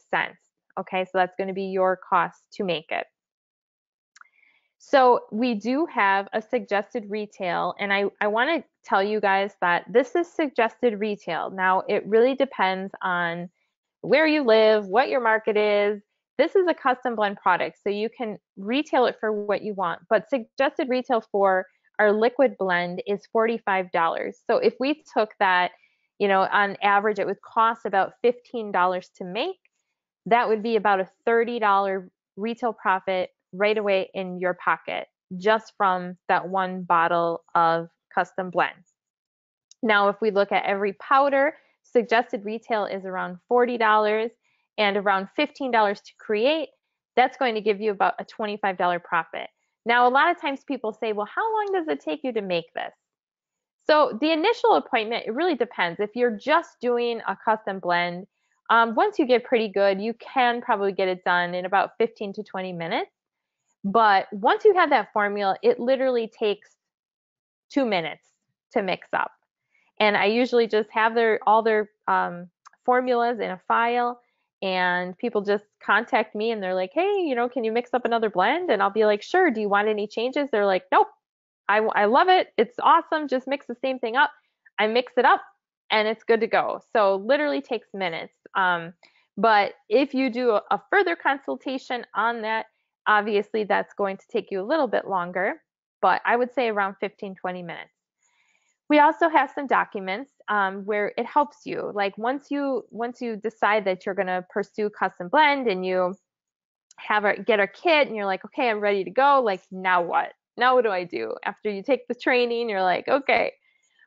Okay, so that's going to be your cost to make it. So we do have a suggested retail, and I want to tell you guys that this is suggested retail. Now, it really depends on where you live, what your market is. This is a custom blend product, so you can retail it for what you want, but suggested retail for our liquid blend is $45. So if we took that, on average, it would cost about $15 to make. That would be about a $30 retail profit right away in your pocket, just from that one bottle of custom blend. Now, if we look at every powder, suggested retail is around $40 and around $15 to create. That's going to give you about a $25 profit. Now, a lot of times people say, well, how long does it take you to make this? So the initial appointment, it really depends. If you're just doing a custom blend, once you get pretty good, you can probably get it done in about 15 to 20 minutes. But once you have that formula, it literally takes 2 minutes to mix up. And I usually just have all their formulas in a file, and people just contact me and they're like, hey, can you mix up another blend? And I'll be like, sure. Do you want any changes? They're like, nope. I love it. It's awesome. Just mix the same thing up. I mix it up and it's good to go. So literally takes minutes. But if you do a further consultation on that, obviously that's going to take you a little bit longer, but I would say around 15, 20 minutes. We also have some documents where it helps you. Like once you decide that you're going to pursue custom blend and you get a kit and you're like, okay, I'm ready to go. Like now what? Now what do I do? After you take the training, you're like, okay.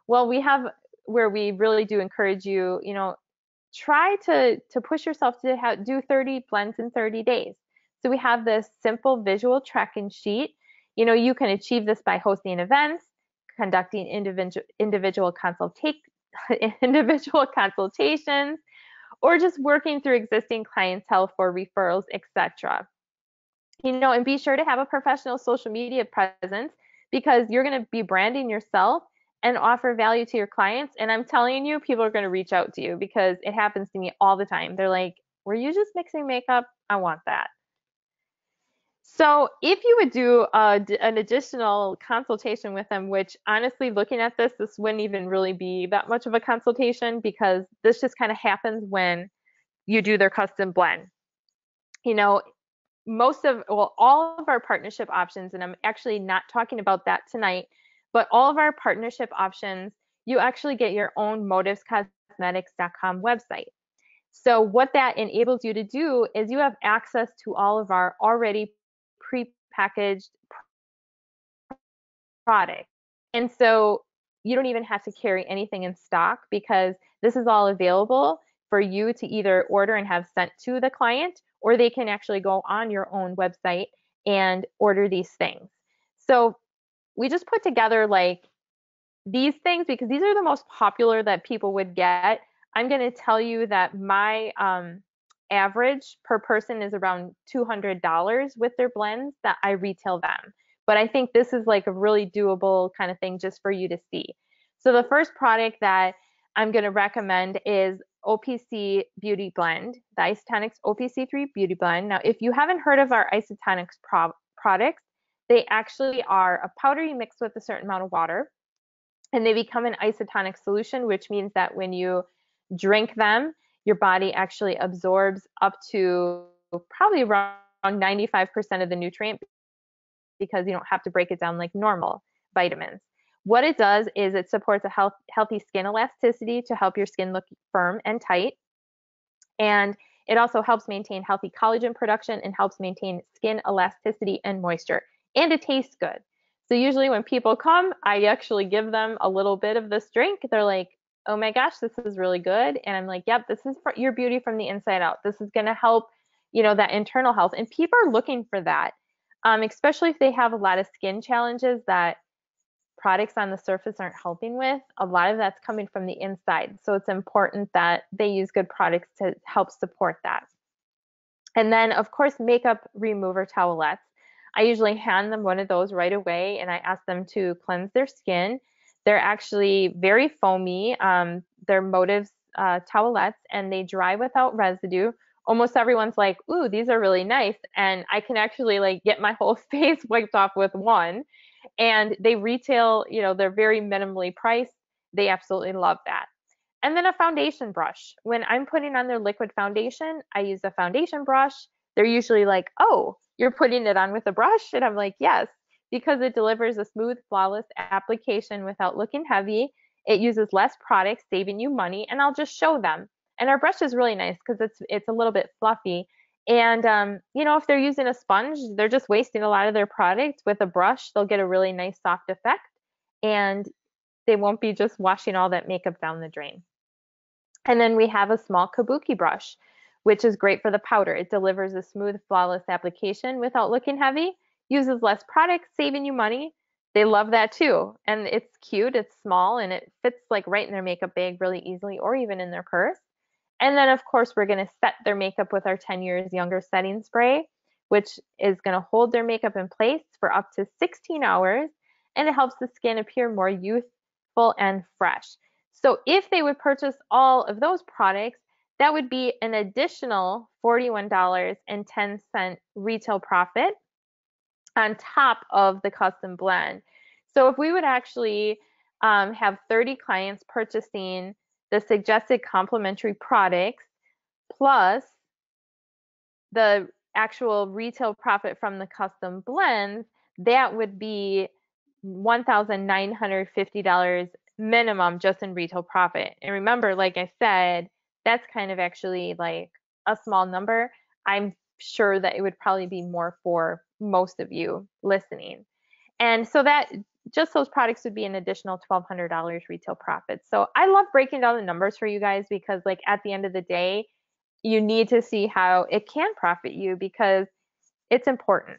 Well, we have where we really do encourage you, try to push yourself to do 30 blends in 30 days. So we have this simple visual tracking sheet. You can achieve this by hosting events, conducting individual individual consultations, or just working through existing clientele for referrals, etc. And be sure to have a professional social media presence because you're going to be branding yourself and offer value to your clients. And I'm telling you, people are going to reach out to you because it happens to me all the time. They're like, were you just mixing makeup? I want that. So if you would do an additional consultation with them, which honestly, looking at this wouldn't even really be that much of a consultation because this just kind of happens when you do their custom blend. All of our partnership options, and I'm actually not talking about that tonight, but all of our partnership options, you actually get your own motivescosmetics.com website. So what that enables you to do is you have access to all of our already pre-packaged products. And so you don't even have to carry anything in stock because this is all available for you to either order and have sent to the client, or they can actually go on your own website and order these things. So we just put together like these things because these are the most popular that people would get. I'm going to tell you that my average per person is around $200 with their blends that I retail them. But I think this is like a really doable kind of thing just for you to see. So the first product that I'm going to recommend is OPC Beauty Blend, the Isotonics OPC3 Beauty Blend. Now, if you haven't heard of our Isotonics products, they actually are a powder you mix with a certain amount of water, and they become an isotonic solution, which means that when you drink them, your body actually absorbs up to probably around 95% of the nutrient because you don't have to break it down like normal vitamins. What it does is it supports a healthy skin elasticity to help your skin look firm and tight. And it also helps maintain healthy collagen production and helps maintain skin elasticity and moisture. And it tastes good. So usually when people come, I actually give them a little bit of this drink. They're like, oh my gosh, this is really good. And I'm like, yep, this is for your beauty from the inside out. This is going to help, that internal health. And people are looking for that, especially if they have a lot of skin challenges that products on the surface aren't helping with. A lot of that's coming from the inside. So it's important that they use good products to help support that. And then, of course, makeup remover towelettes. I usually hand them one of those right away and I ask them to cleanse their skin. They're actually very foamy. They're Motives towelettes and they dry without residue. Almost everyone's like, ooh, these are really nice. And I can actually like get my whole face wiped off with one. And they retail, they're very minimally priced. They absolutely love that. And then a foundation brush. When I'm putting on their liquid foundation, I use a foundation brush. They're usually like, oh, you're putting it on with a brush? And I'm like, yes, because it delivers a smooth, flawless application without looking heavy. It uses less product, saving you money, and I'll just show them. And our brush is really nice because it's a little bit fluffy. And if they're using a sponge, they're just wasting a lot of their product. With a brush, they'll get a really nice soft effect, and they won't be just washing all that makeup down the drain. And then we have a small kabuki brush, which is great for the powder. It delivers a smooth, flawless application without looking heavy, uses less product, saving you money. They love that too. And it's cute, it's small, and it fits like right in their makeup bag really easily or even in their purse. And then of course we're going to set their makeup with our 10 years younger setting spray, which is going to hold their makeup in place for up to 16 hours, and it helps the skin appear more youthful and fresh. So if they would purchase all of those products, that would be an additional $41.10 retail profit on top of the custom blend. So if we would actually have 30 clients purchasing the suggested complementary products plus the actual retail profit from the custom blends, that would be $1,950 minimum just in retail profit. And remember, like I said, that's kind of actually like a small number. I'm sure that it would probably be more for most of you listening. And so that just those products would be an additional $1,200 retail profit. So I love breaking down the numbers for you guys because like at the end of the day, you need to see how it can profit you because it's important.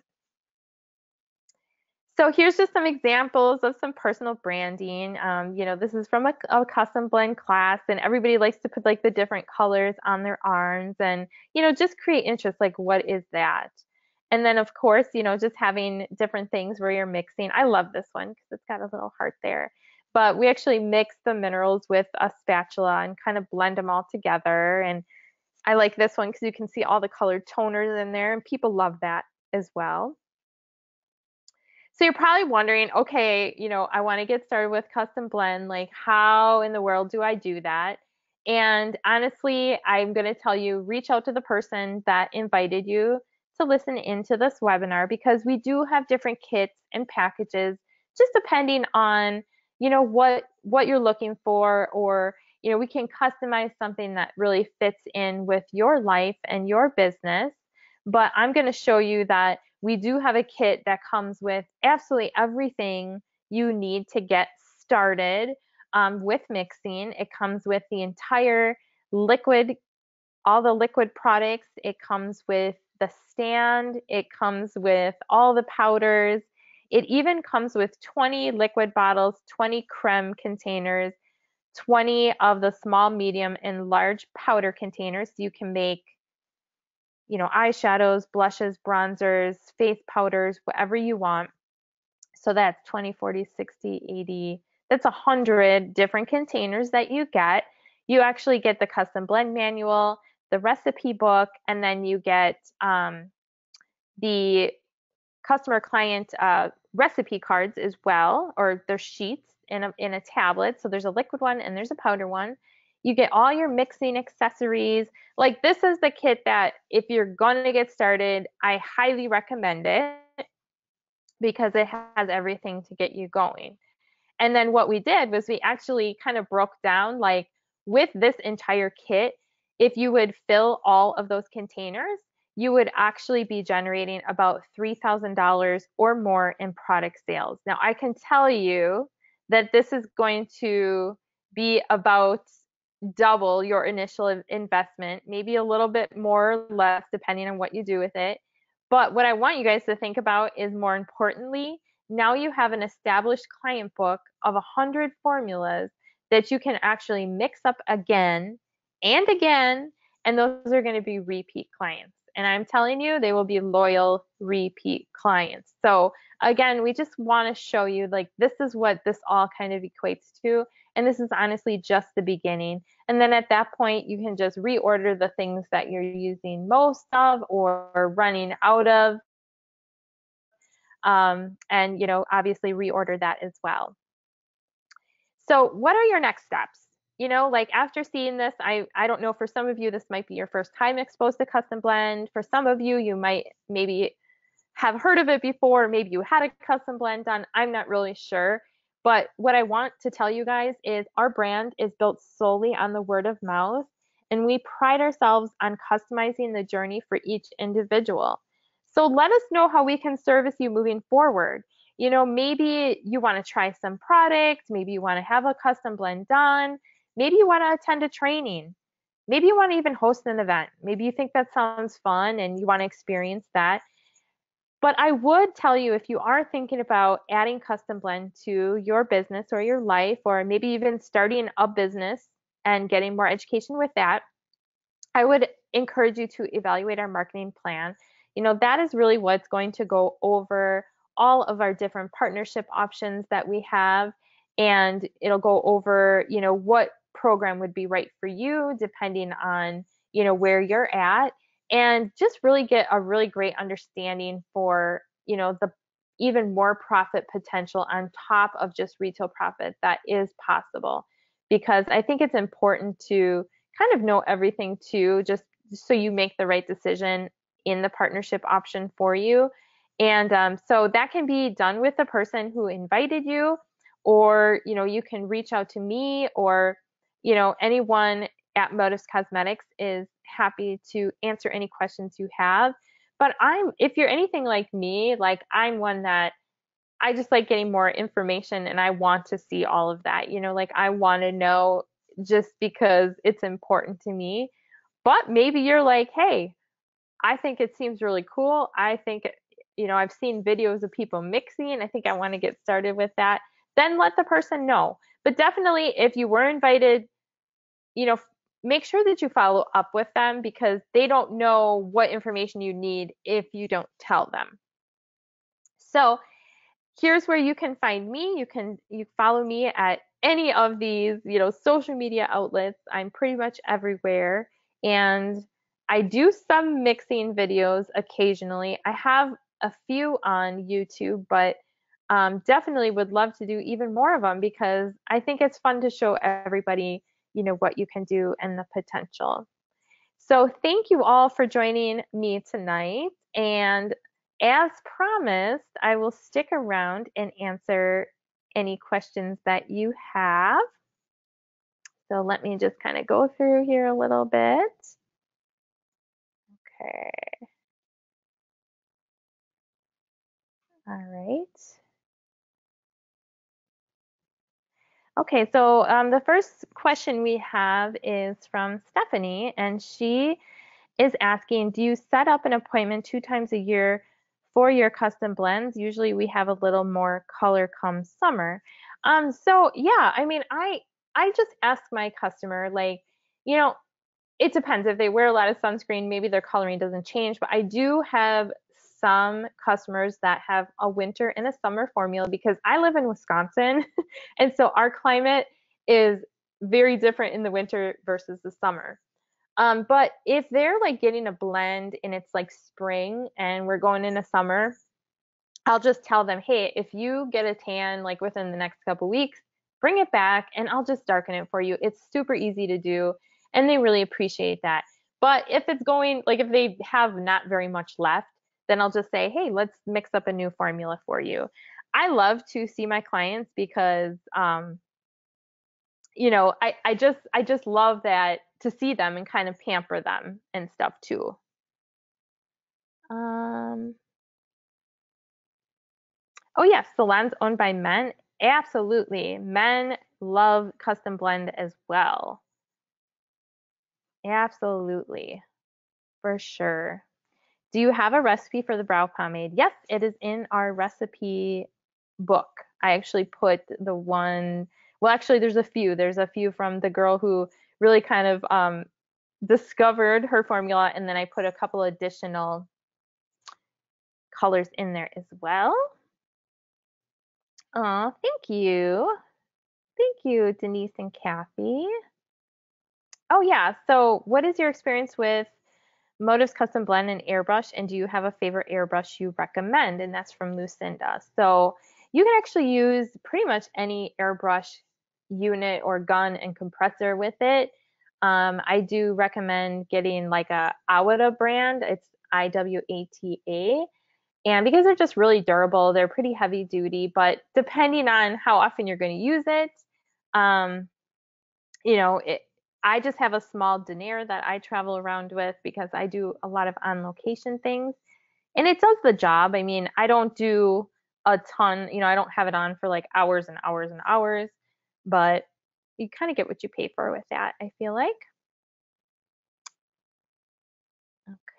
So here's just some examples of some personal branding. This is from a custom blend class, and everybody likes to put like the different colors on their arms and, just create interest, like what is that? And then of course, just having different things where you're mixing. I love this one because it's got a little heart there. But we actually mix the minerals with a spatula and kind of blend them all together. And I like this one because you can see all the colored toners in there, and people love that as well. So you're probably wondering, okay, I want to get started with custom blend. Like, how in the world do I do that? And honestly, I'm going to tell you, reach out to the person that invited you to listen into this webinar because we do have different kits and packages, just depending on, what you're looking for, or, we can customize something that really fits in with your life and your business. But I'm going to show you that we do have a kit that comes with absolutely everything you need to get started with mixing. It comes with the entire liquid, all the liquid products. It comes with the stand. It comes with all the powders. It even comes with 20 liquid bottles, 20 creme containers, 20 of the small, medium, and large powder containers. So you can make eyeshadows, blushes, bronzers, face powders, whatever you want. So that's 20, 40, 60, 80. That's 100 different containers that you get. You actually get the custom blend manual, the recipe book, and then you get the customer client recipe cards as well, or their sheets in a tablet. So there's a liquid one and there's a powder one. You get all your mixing accessories. Like, this is the kit that if you're going to get started, I highly recommend it because it has everything to get you going. And then what we did was we actually kind of broke down, like, with this entire kit, if you would fill all of those containers, you would actually be generating about $3,000 or more in product sales. Now, I can tell you that this is going to be about double your initial investment, maybe a little bit more or less depending on what you do with it. But what I want you guys to think about is, more importantly, now you have an established client book of 100 formulas that you can actually mix up again and again, and those are going to be repeat clients. And I'm telling you, they will be loyal repeat clients. So again, we just want to show you, like, this is what this all kind of equates to. And this is honestly just the beginning. And then at that point, you can just reorder the things that you're using most of or running out of. And, obviously reorder that as well. So what are your next steps? Like, after seeing this, I don't know, for some of you, this might be your first time exposed to custom blend. For some of you, you might maybe have heard of it before. Maybe you had a custom blend done. I'm not really sure. But what I want to tell you guys is our brand is built solely on the word of mouth, and we pride ourselves on customizing the journey for each individual. So let us know how we can service you moving forward. Maybe you want to try some product, maybe you want to have a custom blend done, maybe you want to attend a training, maybe you want to even host an event. Maybe you think that sounds fun and you want to experience that. But I would tell you, if you are thinking about adding custom blend to your business or your life, or maybe even starting a business and getting more education with that, I would encourage you to evaluate our marketing plan. That is really what's going to go over all of our different partnership options that we have. And it'll go over, what program would be right for you depending on, where you're at. And just really get a really great understanding for, the even more profit potential on top of just retail profit that is possible. Because I think it's important to kind of know everything too, just so you make the right decision in the partnership option for you. And so that can be done with the person who invited you, or you can reach out to me, or anyone at Motives Cosmetics is happy to answer any questions you have. But if you're anything like me, like I'm one that I just like getting more information and I want to see all of that. Like I want to know just because it's important to me. But maybe you're like, hey, I think it seems really cool. I think, I've seen videos of people mixing. I think I want to get started with that. Then let the person know. But definitely, if you were invited, you know, make sure that you follow up with them because they don't know what information you need if you don't tell them. So here's where you can find me. You follow me at any of these, social media outlets. I'm pretty much everywhere. And I do some mixing videos occasionally. I have a few on YouTube, but definitely would love to do even more of them because I think it's fun to show everybody, what you can do and the potential. So thank you all for joining me tonight. And as promised, I will stick around and answer any questions that you have. So let me just kind of go through here a little bit. Okay. All right. Okay, so the first question we have is from Stephanie, and she is asking, do you set up an appointment 2 times a year for your custom blends? Usually we have a little more color come summer. So yeah, I mean, I just ask my customer, like, you know, it depends. If they wear a lot of sunscreen, maybe their coloring doesn't change, but I do have some customers that have a winter and a summer formula because I live in Wisconsin, and so our climate is very different in the winter versus the summer. But if they're like getting a blend and it's like spring and we're going into summer, I'll just tell them, hey, if you get a tan like within the next couple weeks, bring it back and I'll just darken it for you. It's super easy to do and they really appreciate that. But if it's going, like if they have not very much left, then I'll just say, hey, let's mix up a new formula for you. I love to see my clients because I just love that to see them and kind of pamper them and stuff too. Um, oh yes, salons owned by men. Absolutely. Men love custom blend as well. Absolutely. For sure. Do you have a recipe for the brow pomade? Yes, it is in our recipe book. I actually put the one, well, actually, there's a few. There's a few from the girl who really kind of discovered her formula, and then I put a couple additional colors in there as well. Oh, thank you. Thank you, Denise and Kathy. Oh, yeah. So, what is your experience with Motives Custom Blend and Airbrush? And do you have a favorite airbrush you recommend? And that's from Lucinda. So, you can actually use pretty much any airbrush unit or gun and compressor with it. I do recommend getting like a Awata brand. It's IWATA. And because they're just really durable, they're pretty heavy duty, but depending on how often you're going to use it, um, you know, it, I just have a small denier that I travel around with because I do a lot of on location things and it does the job. I mean, I don't do a ton, I don't have it on for like hours and hours and hours, but you kind of get what you pay for with that, I feel like.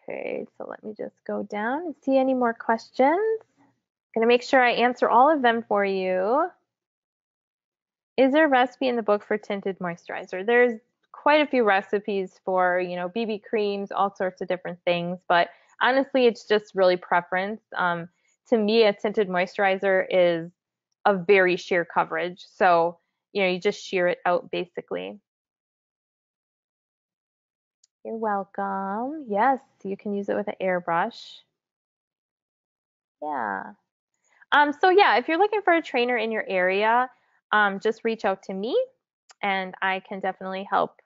Okay, so let me just go down and see any more questions. Gonna make sure I answer all of them for you. Is there a recipe in the book for tinted moisturizer? There's quite a few recipes for, BB creams, all sorts of different things, but honestly, it's just really preference. To me, a tinted moisturizer is a very sheer coverage. So, you just sheer it out basically. You're welcome. Yes, you can use it with an airbrush. Yeah. So yeah, if you're looking for a trainer in your area, just reach out to me and I can definitely help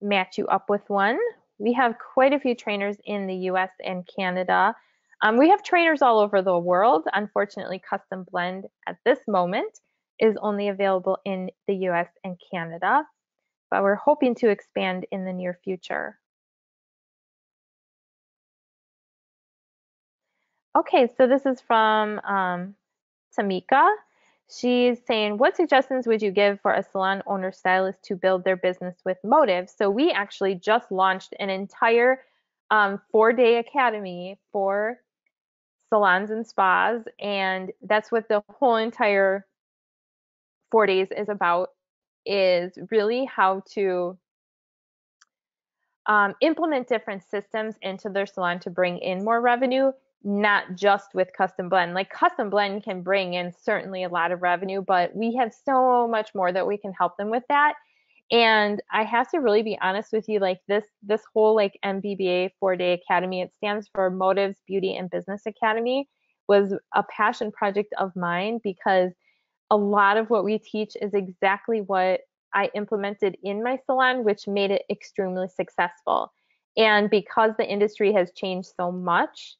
match you up with one. We have quite a few trainers in the US and Canada. We have trainers all over the world. Unfortunately, Custom Blend at this moment is only available in the US and Canada, but we're hoping to expand in the near future. Okay, so this is from Tamika. She's saying, what suggestions would you give for a salon owner stylist to build their business with motive? So we actually just launched an entire 4-day academy for salons and spas, and that's what the whole entire 4 days is about, is really how to implement different systems into their salon to bring in more revenue, not just with Custom Blend. Like Custom Blend can bring in certainly a lot of revenue, but we have so much more that we can help them with that. And I have to really be honest with you, like this whole like MBBA 4-day academy, it stands for Motives, Beauty, and Business Academy, was a passion project of mine because a lot of what we teach is exactly what I implemented in my salon, which made it extremely successful. And because the industry has changed so much,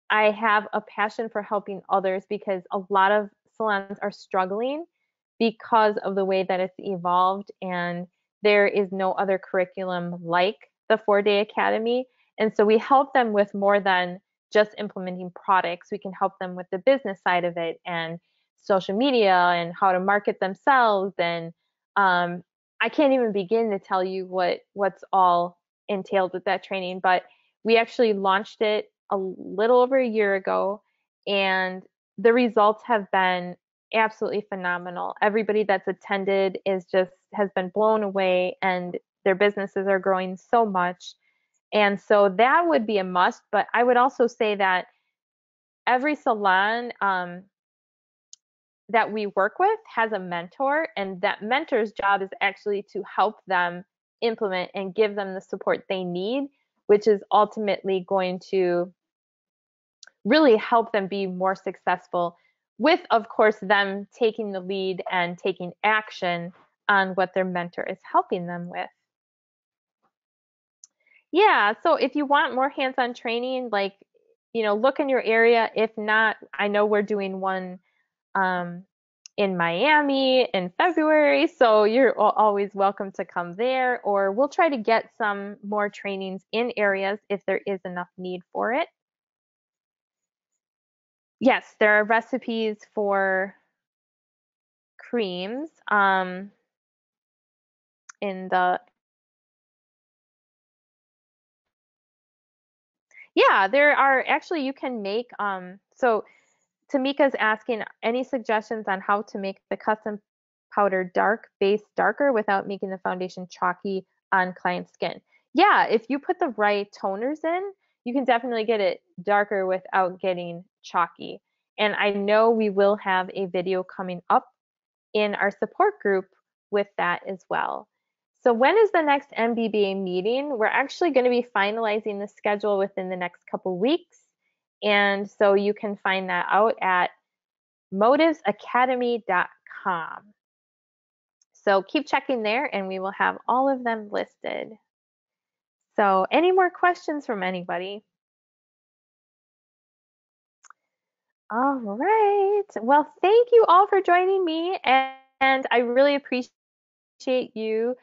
I have a passion for helping others because a lot of salons are struggling because of the way that it's evolved, and there is no other curriculum like the 4-day academy. And so we help them with more than just implementing products. We can help them with the business side of it and social media and how to market themselves. And I can't even begin to tell you what's all entailed with that training, but we actually launched it a little over a year ago, and the results have been absolutely phenomenal. Everybody that's attended has been blown away, and their businesses are growing so much. And so that would be a must, but I would also say that every salon that we work with has a mentor, and that mentor's job is actually to help them implement and give them the support they need, which is ultimately going to really help them be more successful, with, of course, them taking the lead and taking action on what their mentor is helping them with. Yeah, so if you want more hands-on training, like, look in your area. If not, I know we're doing one um, in Miami in February, so you're always welcome to come there, or we'll try to get some more trainings in areas if there is enough need for it. Yes, there are recipes for creams in the yeah, there are actually, you can make so Tamika's asking any suggestions on how to make the custom powder dark base darker without making the foundation chalky on client skin. Yeah, if you put the right toners in, you can definitely get it darker without getting chalky. And I know we will have a video coming up in our support group with that as well. So when is the next MBBA meeting? We're actually going to be finalizing the schedule within the next couple weeks. And so you can find that out at motivesacademy.com. So keep checking there and we will have all of them listed. So any more questions from anybody? All right. Well, thank you all for joining me, and I really appreciate you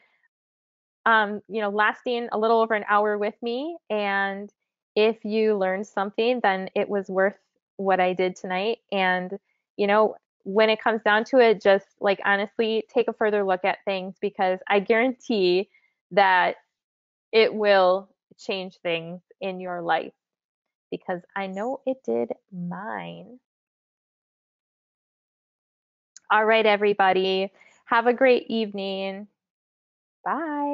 lasting a little over an hour with me. And if you learned something, then it was worth what I did tonight. And, when it comes down to it, just like honestly, take a further look at things, because I guarantee that it will change things in your life. because I know it did mine. All right, everybody. Have a great evening. Bye.